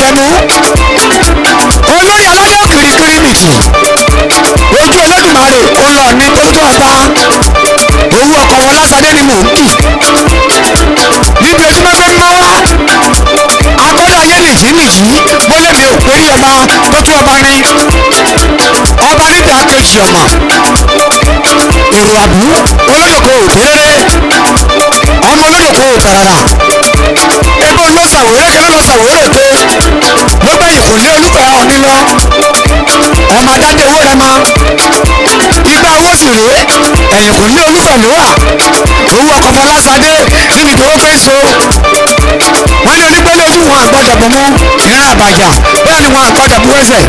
àrẹ̀mú olórí aládé kìrìkìrì nìtì ojú Olódùmarè olóòní tó tó ọba owó ọkọ̀ wọn lásàdé ni mò ń kì níbi ojúmọ́ fẹ́ mọ́ wá agbọ́dọ̀ ayé nìjí mo lè mi ò pé rí ọba tó tó ọba ní ọba níta kejì ọmọ èrò àbú olódòkó òtéréré ọmọ olódòkó òtàràrà ebe olóṣàwòrán kẹlẹ́ lọ́sàwòrán èké ló gbé ìkùnlé olùfẹ́ ọ̀ní lọ ọmọ adájọ́ owó rẹ mọ igba owó sì rèé ẹ̀yìnkùnlé olùfẹ́ ló wà owó ọkọ̀ fọlásadé níbi tó fẹ́ so wọ́n ní onígbélé ojú wọn àgbọ̀dọ̀ bọ̀ mú ìran àbàjá bẹ́ẹ̀ ni wọn àgbọ̀dọ̀ bú ẹsẹ̀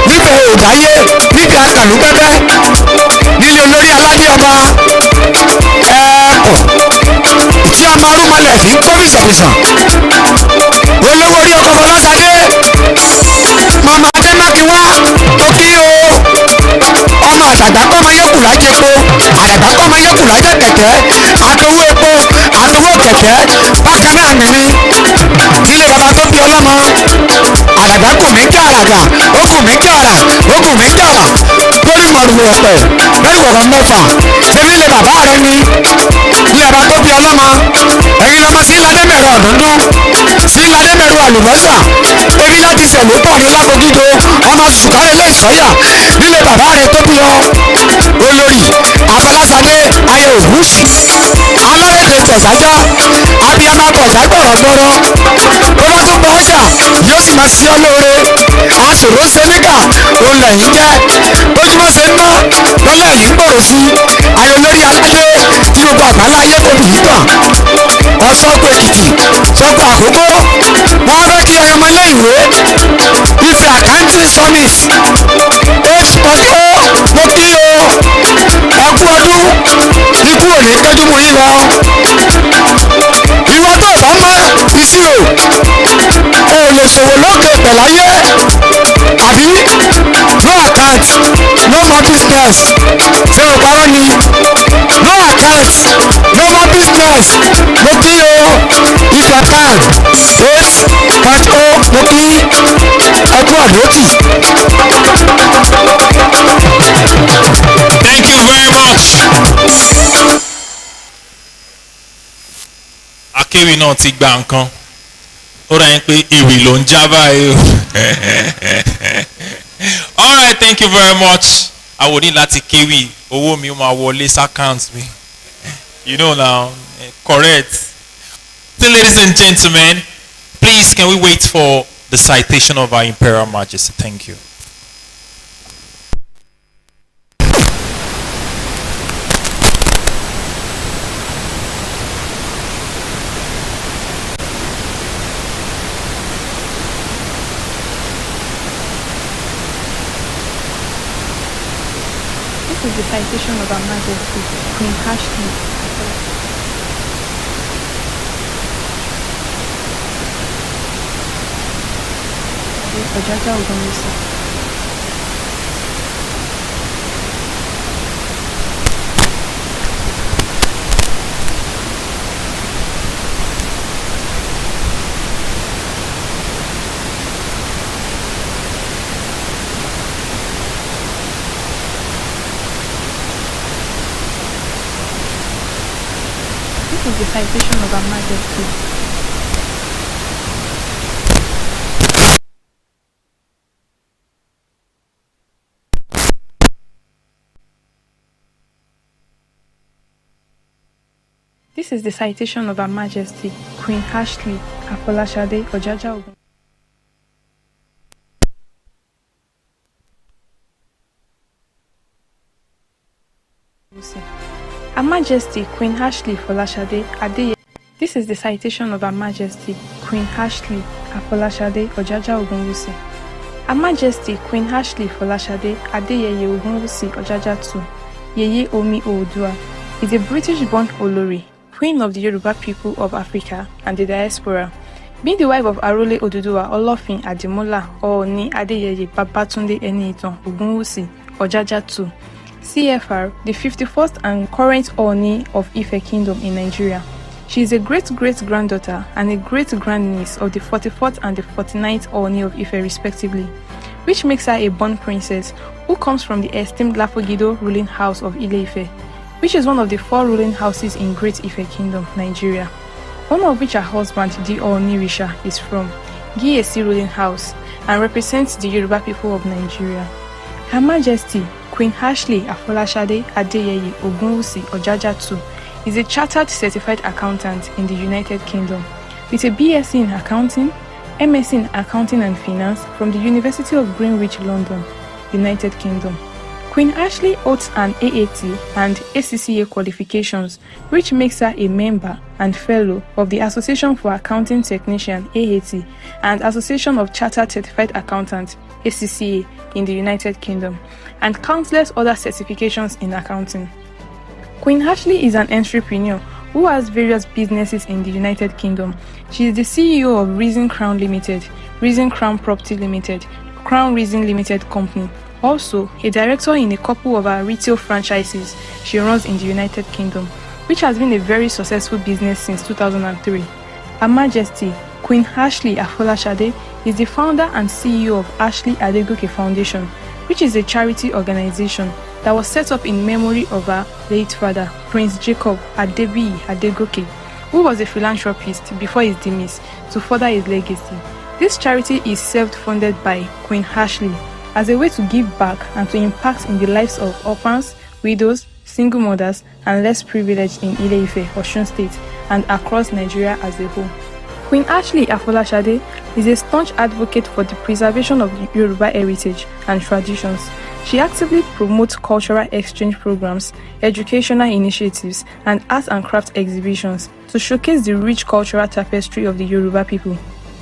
níbẹ̀ òdáyé níbi àkàlù pẹ́pẹ́ nílé olórí aládé ọba ẹ̀ẹ́pọ̀ tí a máa rúmọlẹ̀ fi ń kọ́ bìsàbìsà olówó orí ọkọ̀ fọlásadé màmá adémákinwá tó kí o ọmọ àdàgbà kọ́ máa yẹ́kù lájẹpo àdàgbà kọ́ máa yẹ́kù lájẹ kẹ̀kẹ́ àtowó epo àtowó kẹ̀kẹ́ bákan náà nìní nílé bàbá tó bí ọlọ́mọ àdàgbà kù mí kí àràgà ó kù mí kí àrà ó kù mí kí àrà lórí mọ̀rùwò ọ̀pẹ̀ lórí wọ̀rọ̀ mẹ́fà ṣé nílé bàbá rẹ ni nílé bàbá tó bí ọlọ́mọ ẹ̀yin lọ́mọ sí ládẹ́mẹ̀rọ ọ̀dúndún sí ládẹ́mẹ̀rọ àlùbọ́sà ebi láti sẹ̀lú pọ̀ ní lágogído ọmọ sùkárẹ̀ lé ìsọ́yà nílé bàbá rẹ tó bí ọ olórí afọlásadé ayé ògúnṣì alárèdè tẹ̀sájá abiyamọ kọ̀ọ̀sá gbọ̀rọ̀gbọ̀rọ̀ tó bá tún bọ́ ọjà yóò sì máa ṣí ọ lóore aṣòro sẹ́nìkà òun lẹ́yìn jẹ́ bójúmọ́ ṣe ń ná lọ́lẹ́ yìí ń gbòòrò sí ayé olórí aládé tí gbogbo àgbáńlá ayé kò bì í tàn ọ̀ṣọ́gbó èkìtì ṣọ́gbó àkókò wọ́n fẹ́ kí ọmọ ilé ìwé Ifẹ̀ accounting summit 8.0 mo kí o ẹkú ọdún ikú òní kẹjú mú yín lọ ìwọ tó bá mọ ìṣirò o lè ṣòwò lókè pẹ̀láyé àbí no account no more business ṣé o parọ́ ni no account no more business mo kí o Ifẹ̀ account 8.0 mo kí ẹkú àdótì. Thank you very much. Akéwì náà ti gba nǹkan. Ó rà yín pé ewì ló ń já báyìí o. All right, thank you very much. Àwọn ní láti kéwì owó mi ó máa wọlé s'account mi. You know now, correct. So ladies and gentlemen, please can we wait for the citation of our Imperial Majesty? Thank you. This is the citation of Her Majesty, Queen Ashley. Ojaja Ogunwusi. This is the citation of Her Majesty. This is the citation of Her Majesty, Queen Ashley Afolashade Ojaja Ogun. Her Majesty Queen Ashley Folashade Adeye. This is the citation of Her Majesty Queen Ashley Afolashade Ojaja Ogunwusi. Her Majesty Queen Ashley Folashade Adeyeye Ogunwusi Ojaja II, Yeye Omi Oodua, is a British-born Olori, Queen of the Yoruba people of Africa and the diaspora, being the wife of Arole Oduduwa Olofin Ademola Ooni Adeyeye Babatunde Eniitan Ogunwusi Ojaja II, CFR, the 51st and current Ooni of Ife Kingdom in Nigeria. She is a great-great-granddaughter and a great-grandniece of the 44th and the 49th Ooni of Ife respectively, which makes her a born princess who comes from the esteemed Lafogido ruling house of Ile-Ife, which is one of the 4 ruling houses in Great Ife Kingdom, Nigeria, one of which her husband, the Oonirisha, is from, Giesi ruling house, and represents the Yoruba people of Nigeria. Her Majesty, Queen Ashley Afolashade Adeyeye Ogunwusi Ojaja II, is a chartered certified accountant in the United Kingdom, with a BSc in accounting, MSc in accounting and finance from the University of Greenwich, London, United Kingdom. Queen Ashley holds an AAT and ACCA qualifications, which makes her a member and fellow of the Association for Accounting Technician AAT and Association of Chartered Certified Accountants ACCA in the United Kingdom, and countless other certifications in accounting. Queen Ashley is an entrepreneur who has various businesses in the United Kingdom. She is the CEO of Reason Crown Limited, Reason Crown Property Limited, Crown Reason Limited Company. Also, a director in a couple of her retail franchises she runs in the United Kingdom, which has been a very successful business since 2003. Her Majesty, Queen Ashley Afolashade, is the founder and CEO of Ashley Adegoke Foundation, which is a charity organization that was set up in memory of her late father, Prince Jacob Adebiyi Adegoke, who was a philanthropist before his demise, to further his legacy. This charity is self-funded by Queen Ashley as a way to give back and to impact in the lives of orphans, widows, single mothers, and less privileged in Ile-Ife, Osun State, and across Nigeria as a whole. Queen Ashley Afolashade is a staunch advocate for the preservation of Yoruba heritage and traditions. She actively promotes cultural exchange programs, educational initiatives, and art and craft exhibitions to showcase the rich cultural tapestry of the Yoruba people.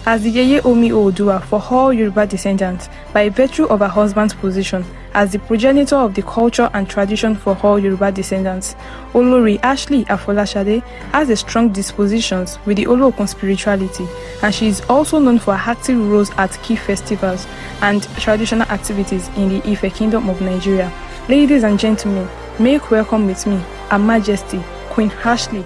As the Yeye Omi Oodua for all Yoruba descendants, by virtue of her husband's position as the progenitor of the culture and tradition for all Yoruba descendants, Olori Ashley Afolashade has a strong dispositions with the Olokun spirituality, and she is also known for her active roles at key festivals and traditional activities in the Ife Kingdom of Nigeria. Ladies and gentlemen, make welcome with me Her Majesty Queen Ashley.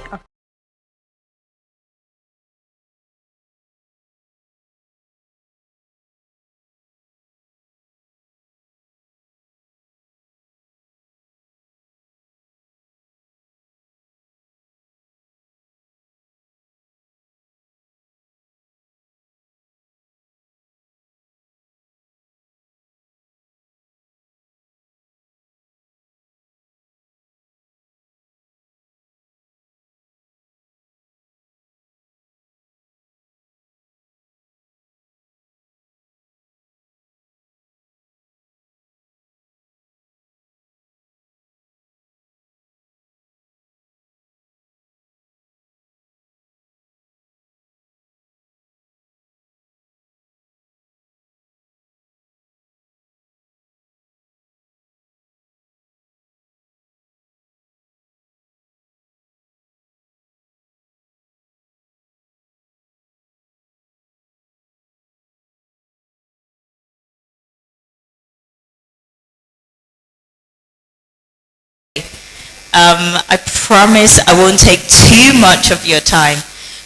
I promise I won't take too much of your time,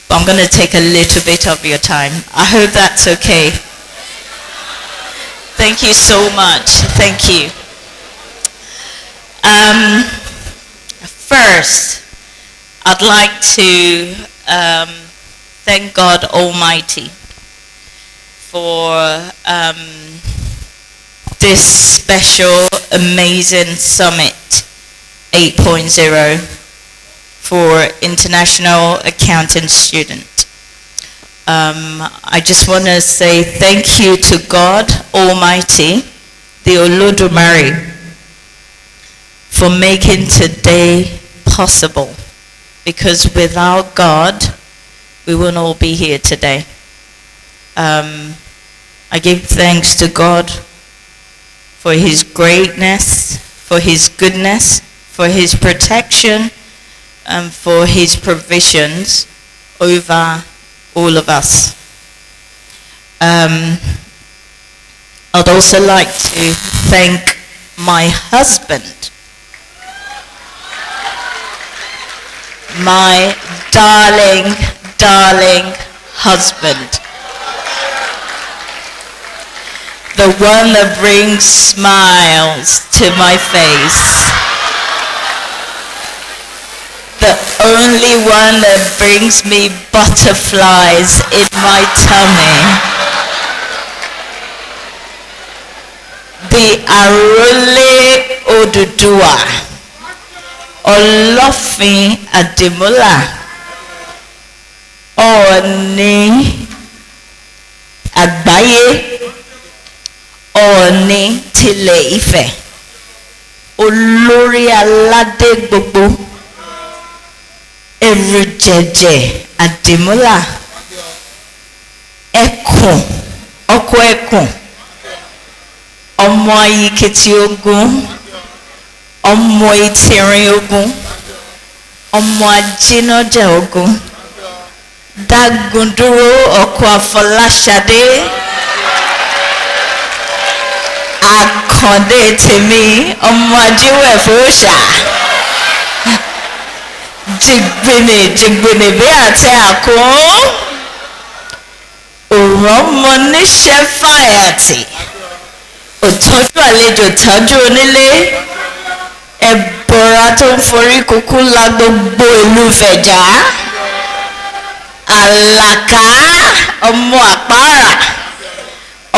but I'm going to take a little bit of your time. I hope that's okay. Thank you so much. Thank you. First, I'd like to thank God Almighty for this special, amazing summit 8.0 for international accounting students. I just want to say thank you to God Almighty, the Olodumare, for making today possible, because without God, we wouldn't all be here today. I give thanks to God for His greatness, for His goodness, for His protection, and for His provisions over all of us. I'd also like to thank my husband, my darling, darling husband. The one that brings smiles to my face. The only one that brings me butterflies in my tummy. The Arole Oduduwa, Olofin Ademola, Ọọ̀ni Àgbáyé, Ọọ̀ni tilẹ̀ Ifẹ̀, Olórí aládé gbogbo, Ẹ̀rù jẹ̀jẹ̀ Ademola, Ẹkùn, ọkọ ẹkùn, ọmọ ayíketì ogun, ọmọ ìtìrìn ogun, ọmọ ajínájà ogun, Dágundúró ọkọ Afọláṣadé, Àkàndé tèmi, ọmọ ajíwẹ̀ fòóṣà, jìgbìnì jìgbìnì bí àti àkún, òrànmọ níṣẹ́ fàyàtì, òtọ́jú àlejò tọ́jú onílé, ẹ̀bọ̀ra tó ń forí kúkú la gbogbo ìlú Fẹ̀já, Àlàká ọmọ àpárá,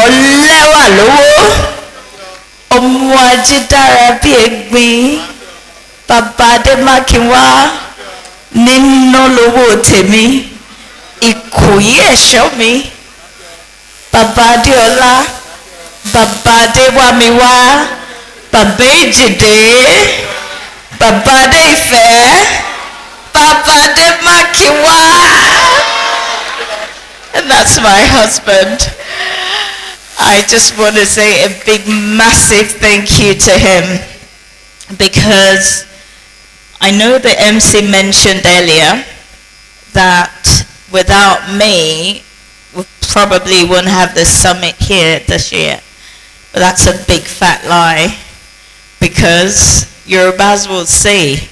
ọlẹ́wà lówó, ọmọ ajídára bí egbin, bàbá Adémákinwá nínú lówó tèmi, Ìkòyí ẹ̀ṣọ́ mi, bàbá Adéọlá, bàbá Adéwámiwá, bàbá Èjìdé, bàbá Adéìfẹ́, bàbá Adémákinwá. And that's my husband. I just want to say a big, massive thank you to him, because I know the MC mentioned earlier that without me, we probably wouldn't have the summit here this year. But that's a big fat lie, because Yorubas will say,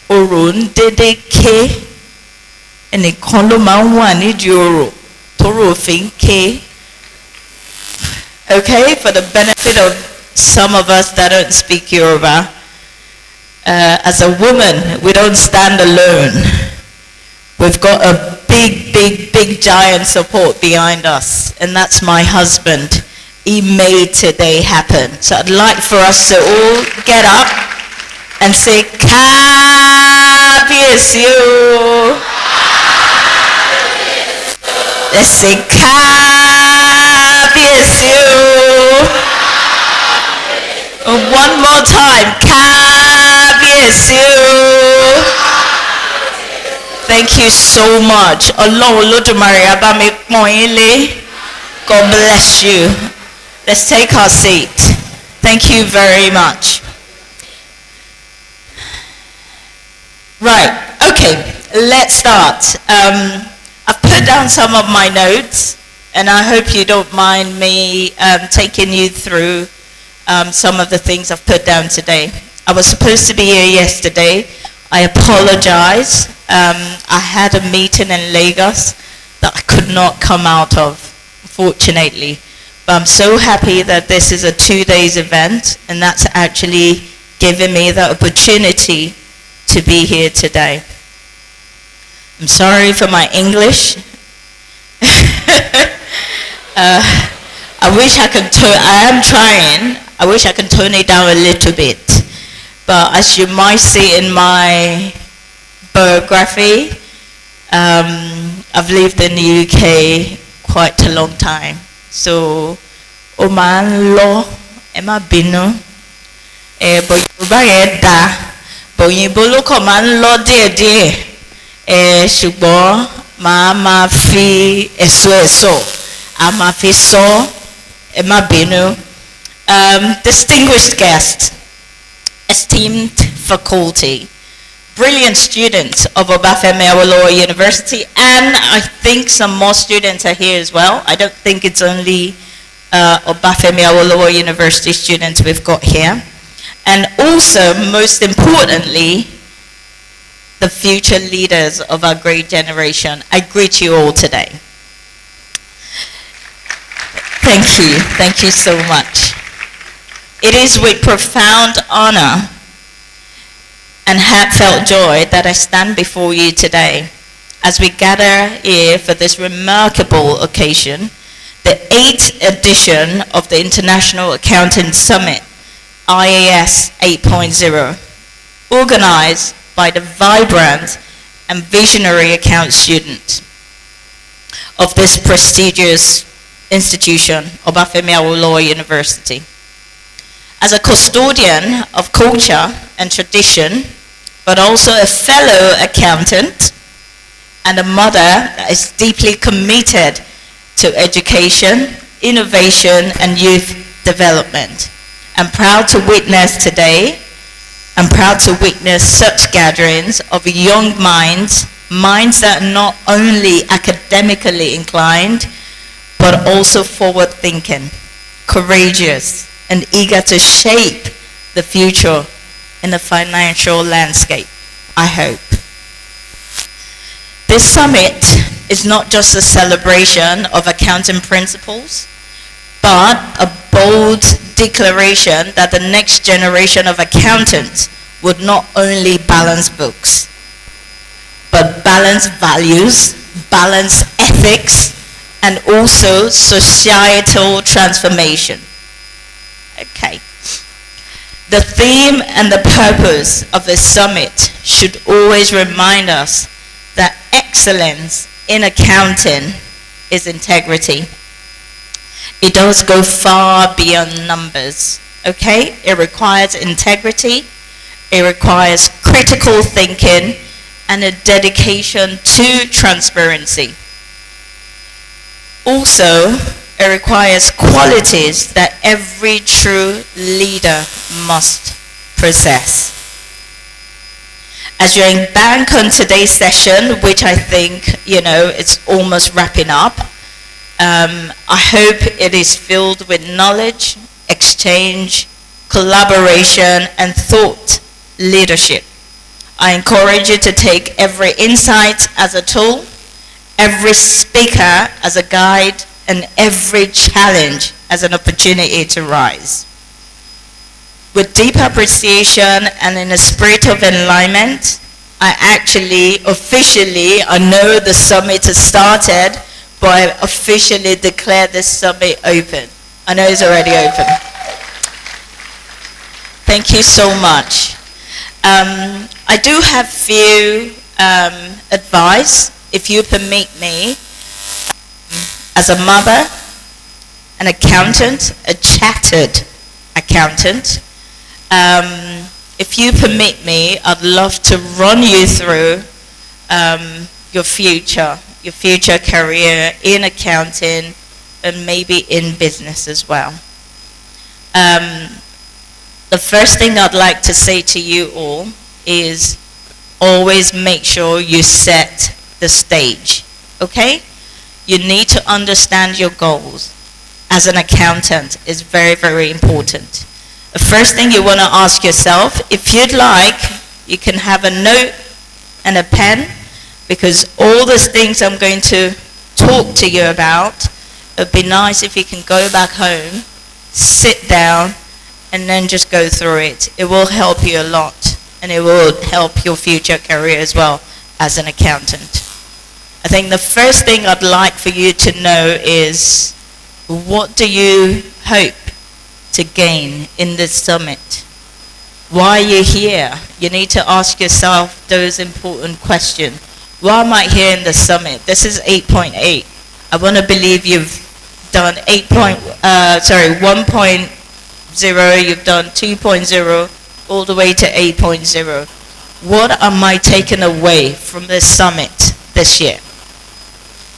Orun dede ke, ẹnìkan ló máa ń wà nídìí orò tóró fi ń ké. Okay, for the benefit of some of us that don't speak Yoruba, as a woman, we don't stand alone. We've got a big, big, big giant support behind us, and that's my husband. He made today happen. So I'd like for us to all get up and say, Kábíyèsí o. Let's say, Kábíyèsí o. One more time, Kábíyèsí o. Thank you so much. Ọlọ́run Olódùmarè á bá mi pọ́n yín lé. God bless you. Let's take our seat. Thank you very much. Right, okay, let's start. I've put down some of my notes, and I hope you don't mind me taking you through some of the things I've put down today. I was supposed to be here yesterday. I apologize. I had a meeting in Lagos that I could not come out of, unfortunately. But I'm so happy that this is a 2 days event, and that's actually given me the opportunity to be here today. I'm sorry for my English. I wish I could I am trying. I wish I could tone it down a little bit. But as you might see in my biography, I've lived in the UK quite a long time. So, ó máa ń lọ, ẹ má bínú. Bọ̀ Yorùbá yẹn dá, bọ̀ òyìnbó ló kàn máa ń lọ díẹ̀díẹ̀. Ṣùgbọ́n màá máa fi ẹ̀sọ́, a máa fi sọ, ẹ má bínú. Distinguished guests, esteemed faculty, brilliant students of Obafemi Awolowo University, and I think some more students are here as well. I don't think it's only Obafemi Awolowo University students we've got here. And also, most importantly, the future leaders of our great generation, I greet you all today. Thank you so much. It is with profound honor and heartfelt joy that I stand before you today as we gather here for this remarkable occasion, the 8th edition of the International Accounting Summit, Ias 8.0, organized by the vibrant and visionary account students of this prestigious institution, Obafemi Awolowo University. As a custodian of culture and tradition, but also a fellow accountant and a mother that is deeply committed to education, innovation, and youth development. I'm proud to witness today, I'm proud to witness such gatherings of young minds that are not only academically inclined, but also forward-thinking, courageous, and eager to shape the future in the financial landscape, I hope. This summit is not just a celebration of accounting principles, but a bold declaration that the next generation of accountants would not only balance books, but balance values, balance ethics, and also societal transformation. Okay. The theme and the purpose of the summit should always remind us that excellence in accounting is integrity. It does go far beyond numbers, okay? It requires integrity, it requires critical thinking, and a dedication to transparency. Also, it requires qualities that every true leader must possess. As you embark on today's session, which I think, it's almost wrapping up, I hope it is filled with knowledge, exchange, collaboration, and thought leadership. I encourage you to take every insight as a tool, every speaker as a guide, and every challenge as an opportunity to rise. With deep appreciation and in a spirit of alignment, I know the summit has started, but I officially declare this summit open. I know it's already open. Thank you so much. I do have few advice, if you permit me. As a mother, an accountant, a chartered accountant, if you permit me, I'd love to run you through your future career in accounting and maybe in business as well. The first thing I'd like to say to you all is always make sure you set the stage, okay? You need to understand your goals as an accountant is very, very important. The first thing you want to ask yourself, if you'd like, you can have a note and a pen, because all those things I'm going to talk to you about, it'd be nice if you can go back home, sit down, and then just go through it. It will help you a lot, and it will help your future career as well as an accountant. I think the first thing I'd like for you to know is, what do you hope to gain in this summit? Why are you here? You need to ask yourself those important questions. Why am I here in the summit? This is 8.8. I want to believe you've done 1.0, you've done 2.0, all the way to 8.0. What am I taking away from this summit this year?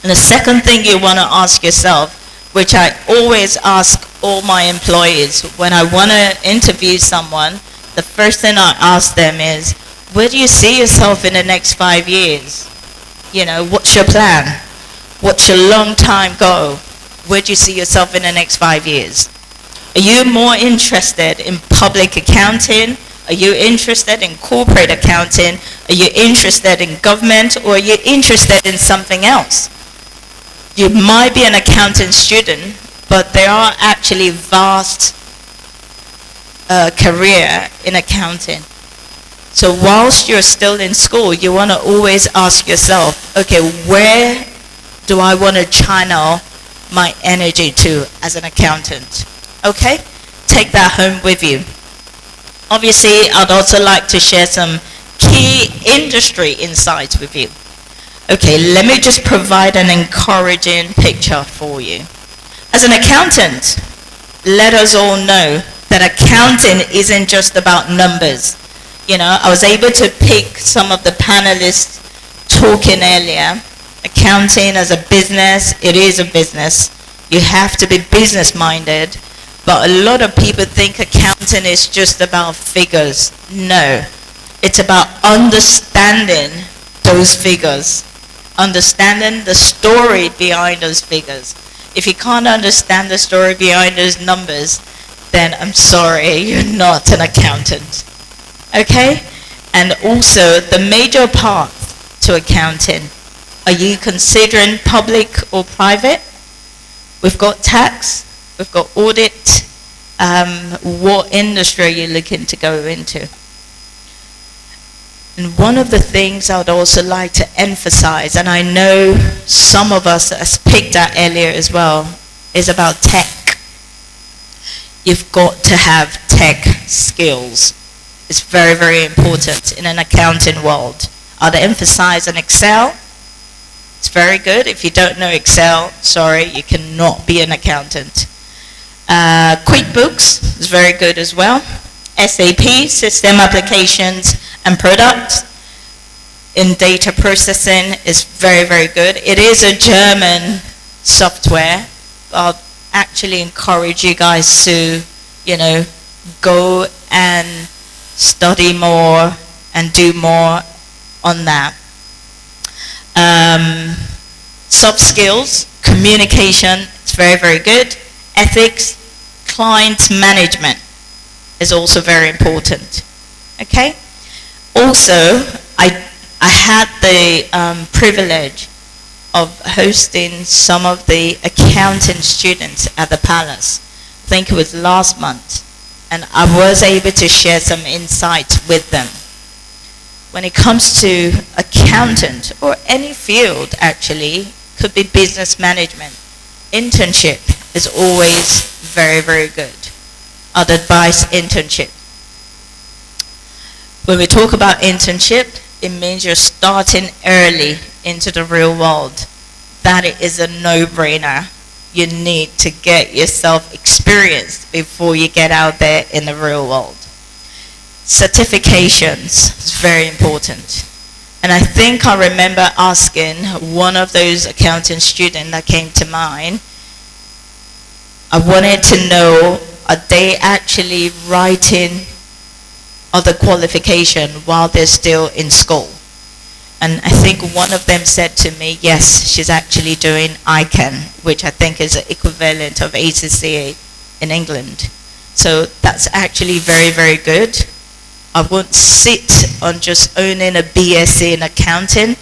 And the second thing you want to ask yourself, which I always ask all my employees when I want to interview someone, the first thing I ask them is, where do you see yourself in the next 5 years? What's your plan? What's your long time goal? Where do you see yourself in the next 5 years? Are you more interested in public accounting, Are you interested in corporate accounting? Are you interested in government? Or are you interested in something else? You might be an accounting student, but there are actually vast career in accounting. So whilst you're still in school, you want to always ask yourself, okay, where do I want to channel my energy to as an accountant? Okay, take that home with you. Obviously, I'd also like to share some key industry insights with you. Okay, let me just provide an encouraging picture for you. As an accountant, let us all know that accounting isn't just about numbers. You know, I was able to pick some of the panelists talking earlier. Accounting as a business, it is a business. You have to be business minded. But a lot of people think accounting is just about figures. No, it's about understanding those figures, understanding the story behind those figures. If you can't understand the story behind those numbers, then I'm sorry, you're not an accountant. Okay? And also, the major path to accounting. Are you considering public or private? We've got tax, we've got audit. What industry are you looking to go into? And one of the things I would also like to emphasize, and I know some of us has picked that earlier as well, is about tech. You've got to have tech skills. It's very, very important in an accounting world. I'd emphasize on Excel. It's very good. If you don't know Excel, sorry, you cannot be an accountant. QuickBooks is very good as well. SAP, System Applications and Products in data processing is very, very good. It is a German software. I'll actually encourage you guys to, you know, go and study more and do more on that. Soft skills, communication, it's very, very good. Ethics, client management is also very important. Okay? Also, I had the privilege of hosting some of the accounting students at the Palace. I think it was last month. And I was able to share some insights with them. When it comes to accountant, or any field actually, could be business management, internship is always very, very good. I'd advise internship. When we talk about internship, it means you're starting early into the real world. That is a no-brainer. You need to get yourself experienced before you get out there in the real world. Certifications is very important. And I think I remember asking one of those accounting students that came to mind, I wanted to know, are they actually writing other qualification while they're still in school? And I think one of them said to me, yes, she's actually doing ICANN, which I think is the equivalent of ACCA in England. So that's actually very, very good. I won't sit on just owning a BSc in accounting.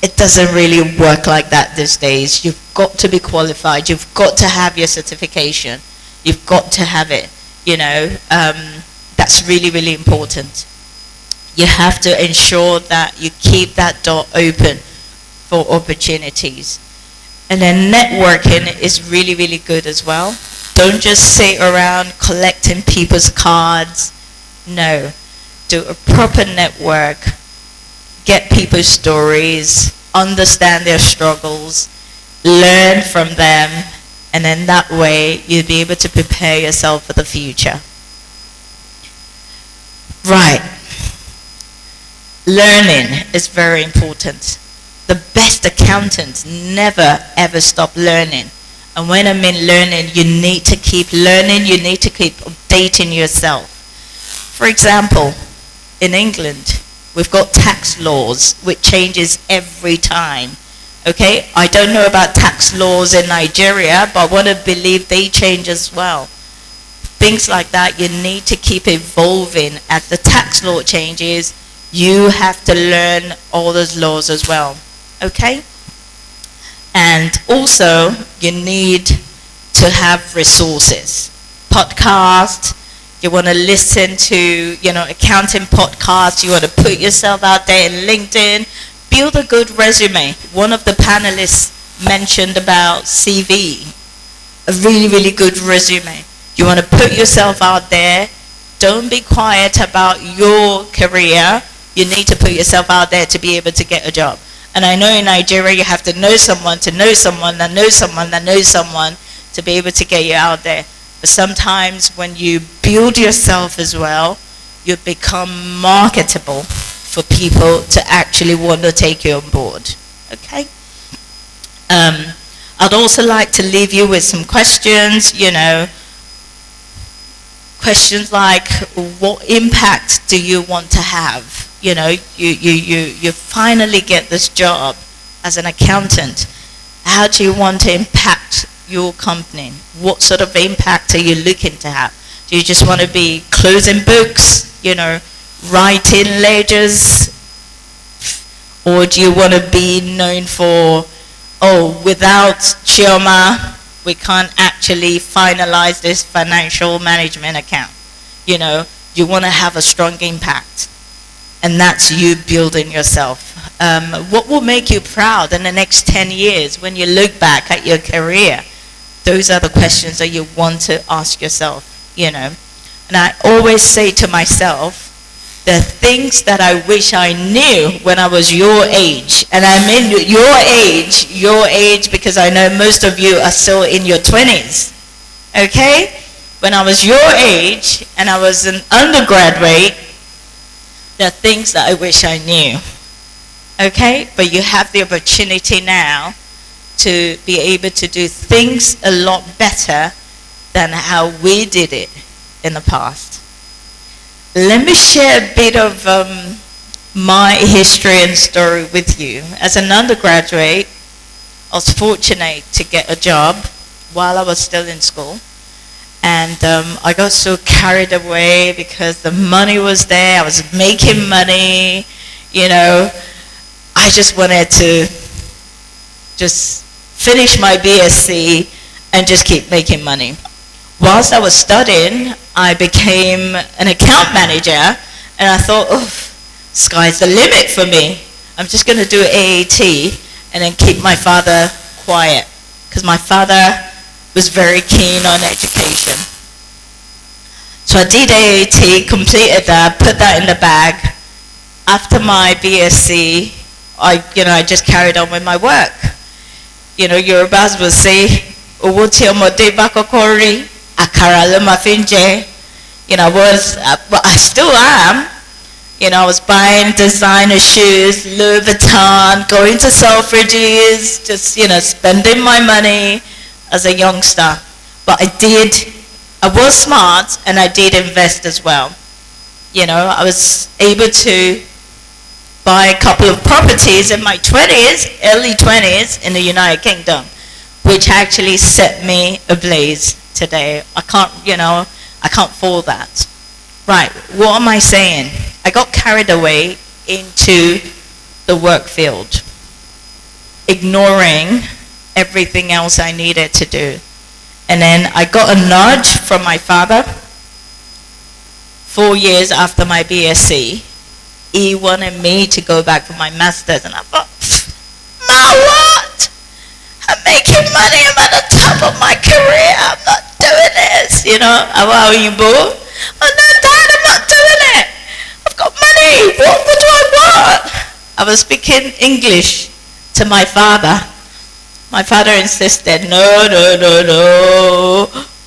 It doesn't really work like that these days. You've got to be qualified. You've got to have your certification. You've got to have it. You know, that's really, really important. You have to ensure that you keep that door open for opportunities. And then networking is really, really good as well. Don't just sit around collecting people's cards. No. Do a proper network. Get people's stories. Understand their struggles. Learn from them. And then that way you'll be able to prepare yourself for the future. Right. Learning is very important. The best accountants never ever stop learning. And when I mean learning, you need to keep learning, you need to keep updating yourself. For example, in England, we've got tax laws which changes every time. Okay, I don't know about tax laws in Nigeria, but I want to believe they change as well. things like that, you need to keep evolving. As the tax law changes, you have to learn all those laws as well. Okay? And also, you need to have resources. Podcast, you want to listen to, accounting podcasts, you want to put yourself out there in LinkedIn, build a good resume. One of the panelists mentioned about CV, a really, really good resume. You want to put yourself out there. Don't be quiet about your career. You need to put yourself out there to be able to get a job. And I know in Nigeria you have to know someone, to know someone, that knows someone, that knows someone to be able to get you out there. But sometimes when you build yourself as well, you become marketable for people to actually want to take you on board. Okay? I'd also like to leave you with some questions, questions like, what impact do you want to have? You finally get this job as an accountant. How do you want to impact your company? What sort of impact are you looking to have? Do you just want to be closing books, writing ledgers? Or do you want to be known for, without Chioma, we can't actually finalize this financial management account? You want to have a strong impact. And that's you building yourself. What will make you proud in the next 10 years when you look back at your career? Those are the questions that you want to ask yourself, And I always say to myself, the things that I wish I knew when I was your age, and I mean your age because I know most of you are still in your 20s, okay? When I was your age and I was an undergraduate, there are things that I wish I knew, okay? But you have the opportunity now to be able to do things a lot better than how we did it in the past. Let me share a bit of my history and story with you. As an undergraduate, I was fortunate to get a job while I was still in school. And I got so carried away because the money was there. I was making money, I just wanted to just finish my BSc and just keep making money. Whilst I was studying, I became an account manager, and I thought, sky's the limit for me. I'm just going to do AAT and then keep my father quiet, because my father was very keen on education. So I did AAT, completed that, put that in the bag. After my BSc, I just carried on with my work. Yorubas will say, "Owó tí ọmọdé bá kọ́kọ́ rí, àkàrà ló máa fi ń jẹ." I still am. I was buying designer shoes, Louis Vuitton, going to Selfridges, just, spending my money as a youngster. But I was smart, and I did invest as well. I was able to buy a couple of properties in my 20s, early 20s in the United Kingdom, which actually set me ablaze today. I can't fall that. Right, what am I saying? I got carried away into the work field, ignoring everything else I needed to do. And then I got a nudge from my father 4 years after my BSc. He wanted me to go back for my master's, and I thought, now what? I'm making money, I'm at the top of my career, I'm not doing this, How are you, boo? Oh no, Dad, I'm not doing it. I've got money, what do I want? I was speaking English to my father. My father insisted, no.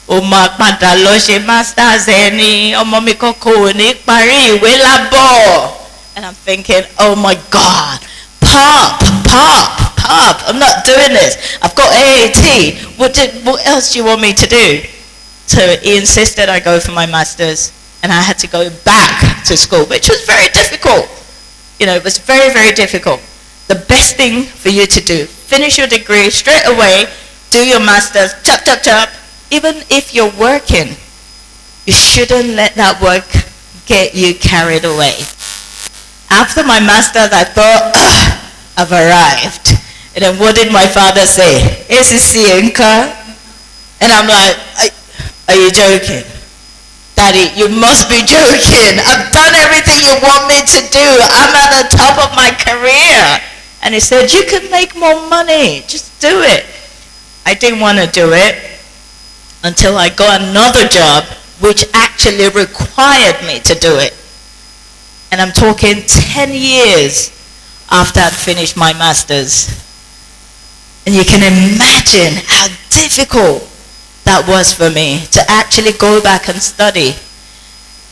O máa padà lọ ṣe masters ẹni, ọmọ mi kọ́kọ́ ò ní parí ìwé lábọ̀. And I'm thinking, oh my God, Pop, I'm not doing this. I've got AAT. What else do you want me to do? So he insisted I go for my masters, and I had to go back to school, which was very difficult. It was very, very difficult. The best thing for you to do, finish your degree straight away, do your masters, chop. Even if you're working, You shouldn't let that work get you carried away. After my master's, I thought, I've arrived. And then what did my father say? ACC Inca? And I'm like, are you joking? Daddy, you must be joking. I've done everything you want me to do. I'm at the top of my career. And he said, you can make more money. Just do it. I didn't want to do it until I got another job which actually required me to do it. And I'm talking 10 years after I'd finished my master's. And you can imagine how difficult that was for me to actually go back and study.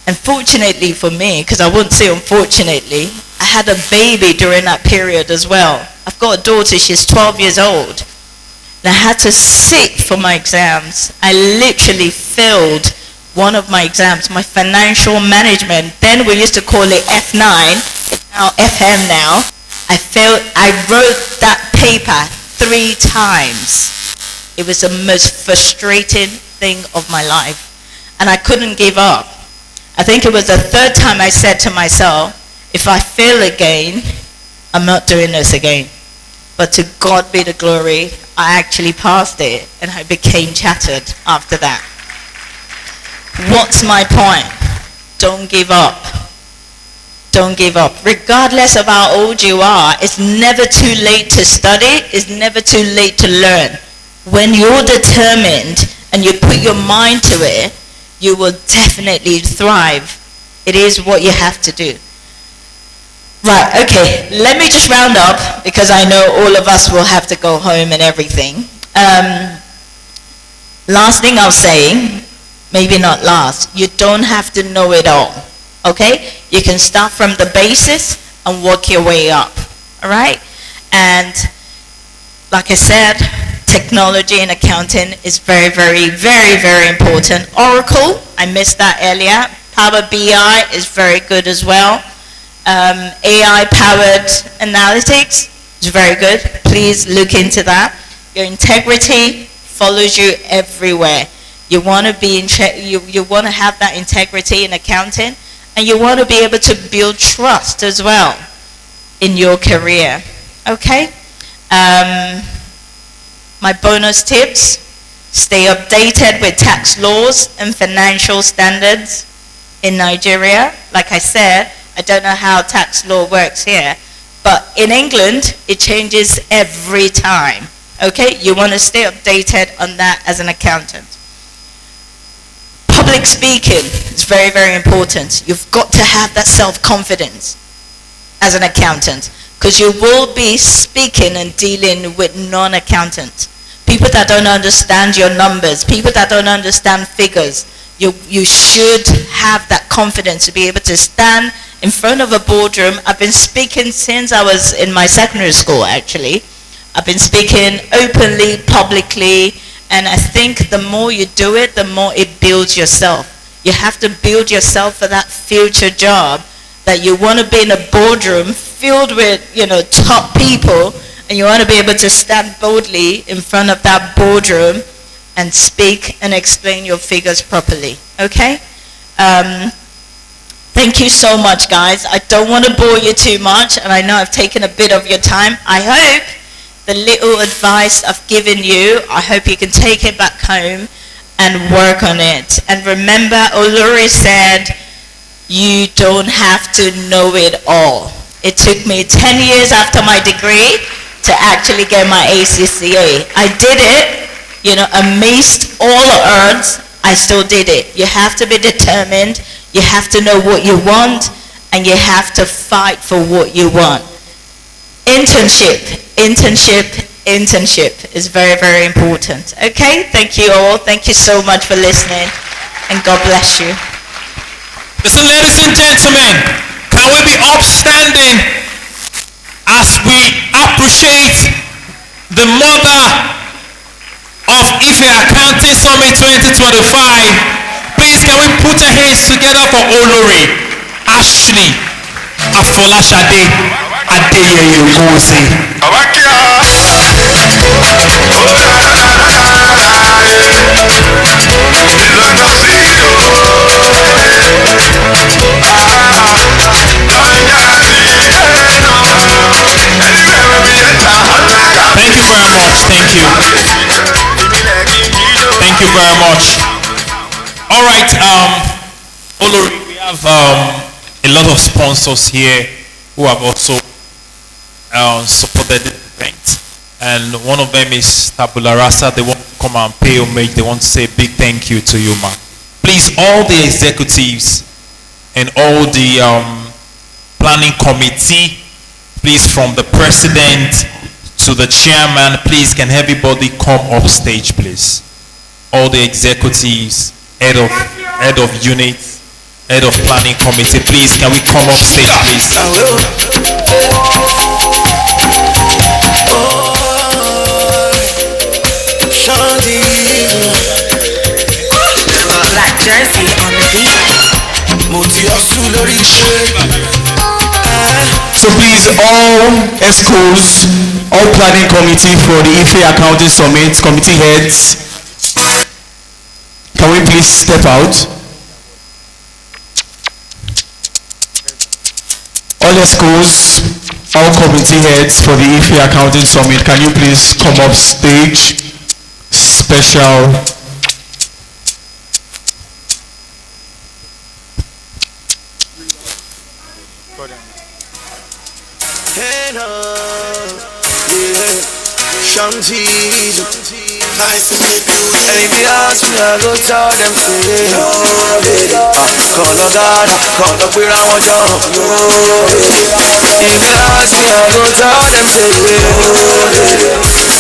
And fortunately for me, because I wouldn't say unfortunately, I had a baby during that period as well. I've got a daughter, she's 12 years old. And I had to sit for my exams. I literally failed one of my exams, my financial management. Then we used to call it F9, it's now FM now. I wrote that paper 3 times. It was the most frustrating thing of my life. And I couldn't give up. I think it was the 3rd time I said to myself, if I fail again, I'm not doing this again. But to God be the glory, I actually passed it and I became chattered after that. What's my point? Don't give up. Don't give up. Regardless of how old you are, it's never too late to study. It's never too late to learn. When you're determined and you put your mind to it, you will definitely thrive. It is what you have to do. Right, okay, let me just round up because I know all of us will have to go home and everything. Last thing I'll say, maybe not last, you don't have to know it all, okay? You can start from the basis and work your way up, all right? And like I said, technology in accounting is very, very, very, very important. Oracle, I missed that earlier. Power BI is very good as well. AI-powered analytics is very good. Please look into that. Your integrity follows you everywhere. You want to be you want to have that integrity in accounting, and you want to be able to build trust as well in your career. Okay. My bonus tips: stay updated with tax laws and financial standards in Nigeria. Like I said, I don't know how tax law works here, but in England, it changes every time. Okay, you want to stay updated on that as an accountant. Public speaking is very, very important. You've got to have that self-confidence as an accountant, because you will be speaking and dealing with non-accountants. People that don't understand your numbers, people that don't understand figures. You should have that confidence to be able to stand in front of a boardroom. I've been speaking since I was in my secondary school, actually. I've been speaking openly, publicly, and I think the more you do it, the more it builds yourself. You have to build yourself for that future job, that you want to be in a boardroom filled with, top people, and you want to be able to stand boldly in front of that boardroom and speak and explain your figures properly, okay? Thank you so much, guys. I don't want to bore you too much, and I know I've taken a bit of your time. I hope the little advice I've given you, I hope you can take it back home and work on it. And remember, Olori said, you don't have to know it all. It took me 10 years after my degree to actually get my ACCA. I did it, amazed all odds, I still did it. You have to be determined, you have to know what you want, and you have to fight for what you want. Internship is very, very important. Okay, thank you all. Thank you so much for listening, and God bless you. Listen, ladies and gentlemen, can we be upstanding as we appreciate the mother of Ife Accounting Summit 2025? Please, can we put our hands together for Olori Ashley Afolashade Adeyeye Ogunwusi. Abakia. you. Thank you very much. All right, Olori, we have a lot of sponsors here who have also supported the event. And one of them is Tabula Rasa. They want to come and pay homage. They want to say a big thank you to you, man. Please, all the executives and all the planning committee, please, from the president to the chairman, please, can everybody come up stage, please? All the executives, head of units, head of planning committee, please, can we come up stage, please? Black jersey on the beat. So please, all ESCOs, all planning committee for the IFE Accounting Summit, committee heads, can we please step out? All ESCOs, all committee heads for the IFE Accounting Summit, can you please come up stage? Special Life in the beauty. And if you ask me, I go tell them say, call a God, call up where I want you. If you ask me, I go tell them say,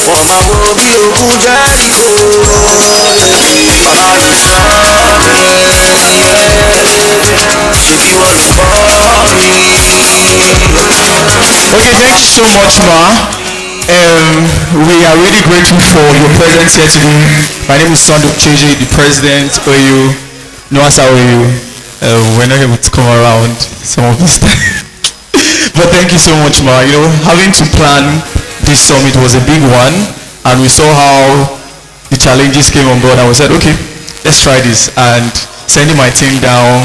for my baby, you could carry go. If you want to call me. Okay, thank you so much, Ma. We are really grateful for your presence here today. My name is Sandu Cheji, the president, OU, Noasa OU. We're not able to come around some of this time. But thank you so much, Ma. You know, having to plan this summit was a big one, and we saw how the challenges came on board, and we said, okay, let's try this. And sending my team down,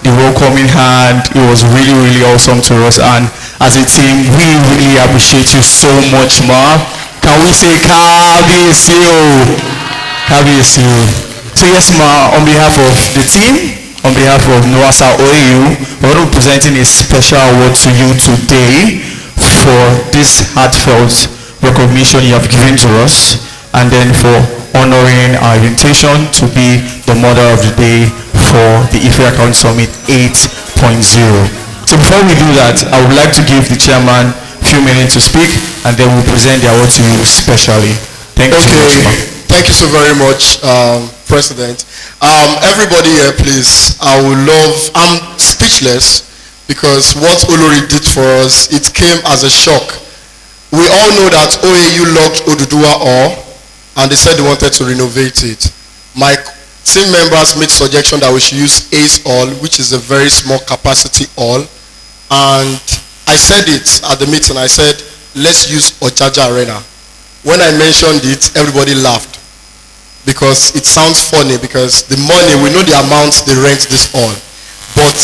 the welcoming hand, it was really, really awesome to us. And as a team, we really appreciate you so much, Ma. Can we say KBSU? KBSU. So yes, Ma, on behalf of the team, on behalf of Noasa OAU, we're presenting a special award to you today for this heartfelt recognition you have given to us, and then for honoring our invitation to be the mother of the day for the IFE Account Summit 8.0. So before we do that, I would like to give the chairman a few minutes to speak, and then we'll present the award to you specially. Thank you so much. Thank you so very much, President. Everybody here, please, I'm speechless because what Olori did for us, it came as a shock. We all know that OAU locked Oduduwa Hall, and they said they wanted to renovate it. My team members made suggestion that we should use Ace Hall, which is a very small capacity hall. And I said it at the meeting, I said, let's use Ojaja Arena. When I mentioned it, everybody laughed because it sounds funny because the money, we know the amount they rent this hall. But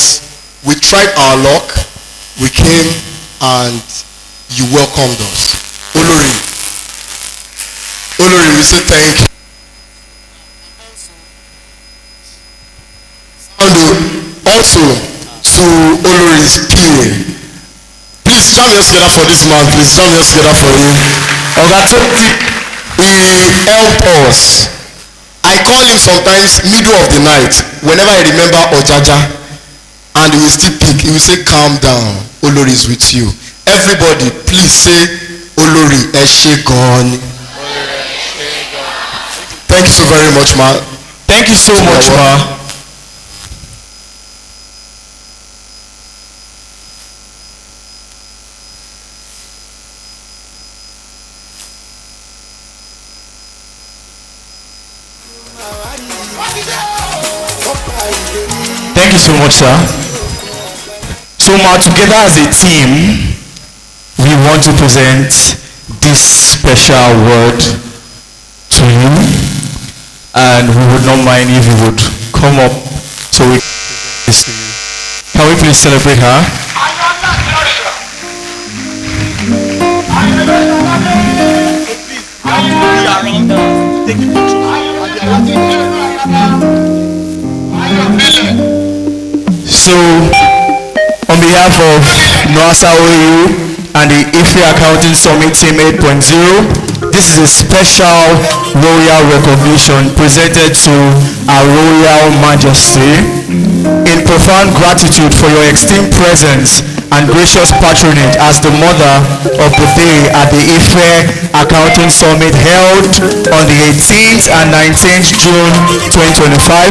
we tried our luck, we came and you welcomed us. Olori, we say thank you. Also, to Olori's PA. Please jam your together for this man, please jam your together for him. He helped us. I call him sometimes middle of the night whenever I remember Ojaja, and he will still pick. He will say, calm down, Olori is with you. Everybody, please say, Olori Eshegon. Thank you so very much, Ma. Thank you so much, Ma. Thank you so much, sir. So now together as a team, we want to present this special award to you, and we would not mind if you would come up so we can we please celebrate her? So, on behalf of Noasa OAU and the Ife Accounting Summit Team 8.0, this is a special royal recognition presented to Our Royal Majesty in profound gratitude for your esteemed presence and gracious patronage as the mother of the day at the Ife Accounting Summit held on the 18th and 19th June 2025.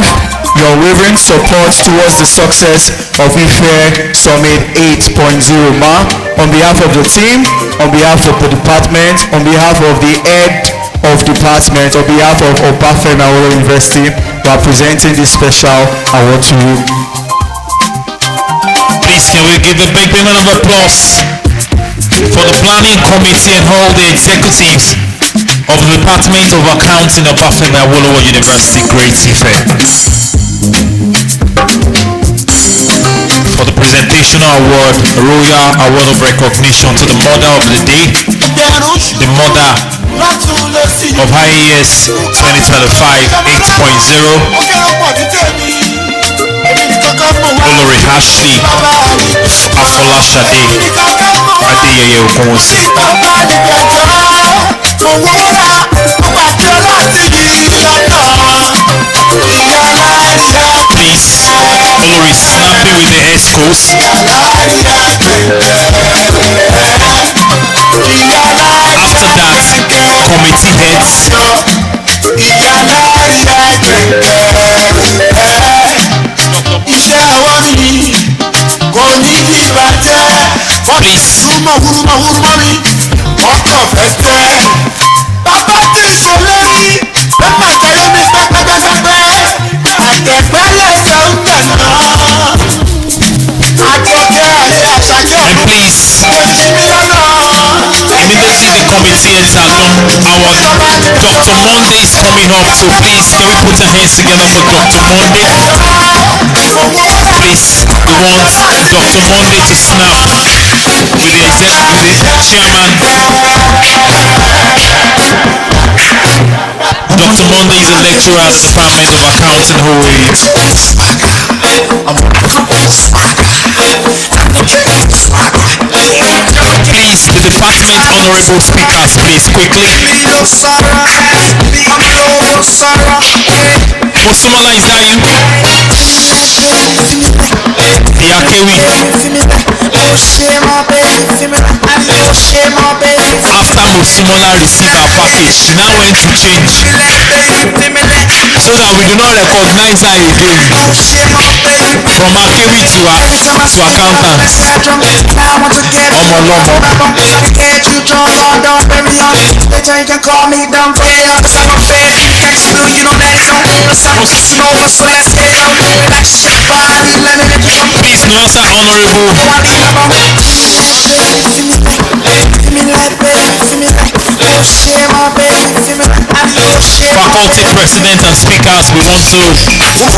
Your reverent support towards the success of Ife Summit 8.0, Ma. On behalf of the team, on behalf of the department, on behalf of the head of department, on behalf of Obafemi Awolowo University, we are presenting this special award to you. Please, can we give a big round of applause for the planning committee and all the executives of the Department of Accounting of Obafemi Awolowo University, Great Ife. For the presentational award, Royal Award of Recognition to the mother of the day, the mother of Ias 2025 8.0, Olori Ashley Afolashade Adeyeye Ogunwusi. Please, Olori snappy with the escorts. After that, committee heads. Please. And please, immediately the committee heads are done, our Dr. Monday is coming up, so please, can we put our hands together for Dr. Monday? Please, we want Dr. Monday to snap with the chairman. Dr. Monday is a lecturer at the Department of Accounting, Please, the department honorable speakers, please, quickly. Mosumola, is that you? The Akewi. After Mosumola received our package, she now went to change so that we do not recognize her again. From Akewi to accountants. Please, Noasa Honorable faculty president and speakers, we want to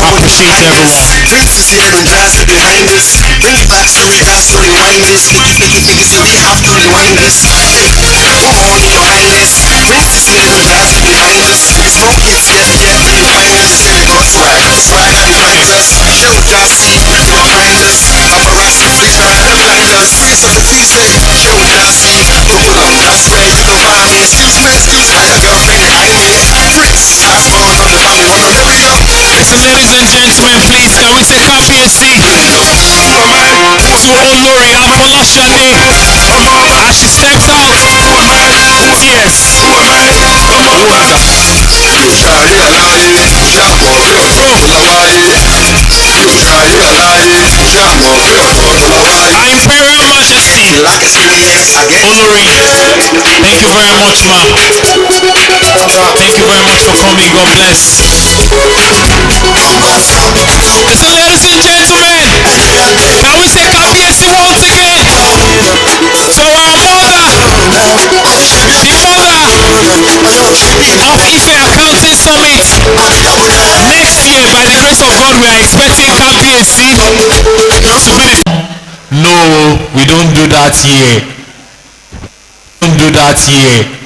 appreciate everyone. Prince is here and jazz it behind this. Bring it back so we got to rewind this. Sticky, so we have to rewind this. Come on, your highness. Prince is here and jazz it behind us. Smoke it, yes, rewind this. Here we go, swag behind us. Show Jazzy, behind us. Paparazzi, we trying to blind us. Prince of the Tuesday, show Jazzy. Open up, that's where you can find me. Excuse me, I got girlfriend behind me. Prince, that's born on the family, one on every up. Listen, ladies and gentlemen, please, can we say KBSC to Olori Afolashade as she steps out? Yes. Her Imperial Majesty Olori, thank you very much, ma. Thank you very much for coming. God bless. Listen, ladies and gentlemen, can we say KBSC once again? So our mother, the mother of Ife Accounting Summit, next year, by the grace of God, we are expecting KBSC to be the... No, we don't do that here. Don't do that here.